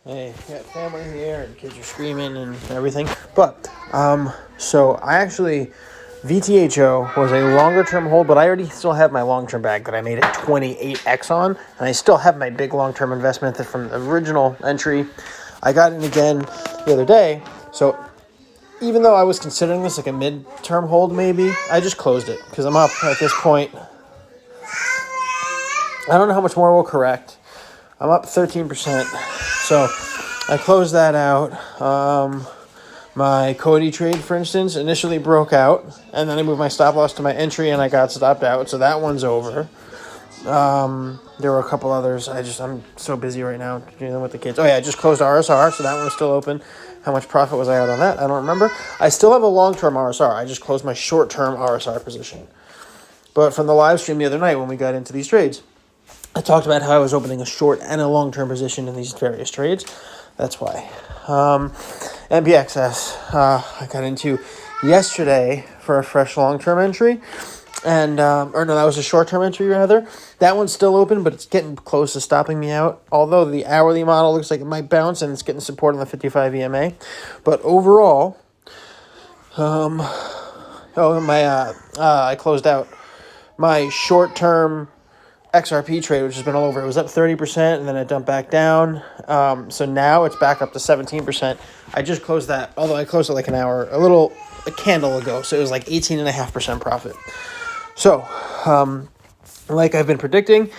Hey, got family here and kids are screaming and everything. But, so I actually, VTHO was a longer term hold, but I already still have my long term bag that I made a 28x on. And I still have my big long term investment from the original entry. I got in again the other day. So even though I was considering this like a mid-term hold maybe, I just closed it because I'm up at this point. I don't know how much more will correct. I'm up 13%. So I closed that out. My Cody trade, for instance, initially broke out, and then I moved my stop loss to my entry, and I got stopped out. So that one's over. There were a couple others. I'm so busy right now dealing with the kids. Oh yeah, I just closed RSR, so that one was still open. How much profit was I out on that? I don't remember. I still have a long-term RSR. I just closed my short-term RSR position. But from the live stream the other night when we got into these trades, I talked about how I was opening a short and a long-term position in these various trades. That's why. MPXS, I got into yesterday for a fresh long-term entry. And, or no, that was a short-term entry rather. That one's still open, but it's getting close to stopping me out. Although the hourly model looks like it might bounce and it's getting support on the 55 EMA. But overall, I closed out my short-term XRP trade, which has been all over. It was up 30% and then it dumped back down. So now it's back up to 17%. I just closed that, although I closed it like a candle ago. So it was like 18.5% profit. So, like I've been predicting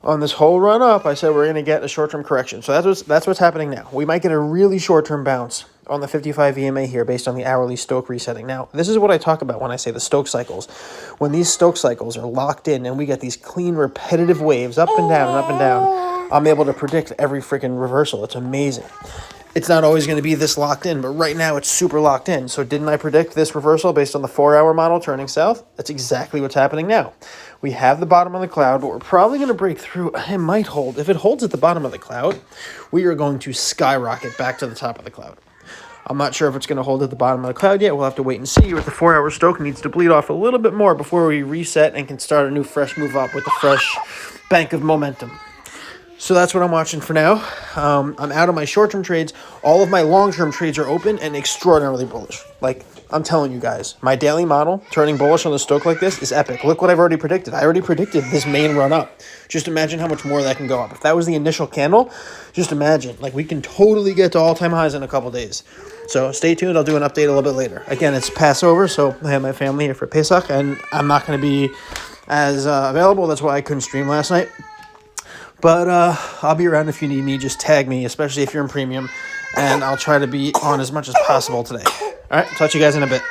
on this whole run up, I said we're going to get a short-term correction. So that's what's happening now. We might get a really short-term bounce on the 55 EMA here based on the hourly Stoke resetting. Now, this is what I talk about when I say the Stoke cycles. When these Stoke cycles are locked in and we get these clean, repetitive waves up and down and up and down, I'm able to predict every freaking reversal. It's amazing. It's not always going to be this locked in, but right now it's super locked in. So didn't I predict this reversal based on the 4-hour model turning south? That's exactly what's happening now. We have the bottom of the cloud, but we're probably going to break through. It might hold. If it holds at the bottom of the cloud, we are going to skyrocket back to the top of the cloud. I'm not sure if it's going to hold at the bottom of the cloud yet. We'll have to wait and see. With the 4-hour Stoke needs to bleed off a little bit more before we reset and can start a new fresh move up with a fresh bank of momentum. So that's what I'm watching for now. I'm out of my short-term trades. All of my long-term trades are open and extraordinarily bullish. Like, I'm telling you guys, my daily model turning bullish on the Stoke like this is epic. Look what I've already predicted. I already predicted this main run up. Just imagine how much more that can go up. If that was the initial candle, just imagine. Like, we can totally get to all-time highs in a couple days. So stay tuned. I'll do an update a little bit later. Again, it's Passover, so I have my family here for Pesach, and I'm not going to be as available. That's why I couldn't stream last night. But I'll be around if you need me. Just tag me, especially if you're in premium, and I'll try to be on as much as possible today. All right, talk to you guys in a bit.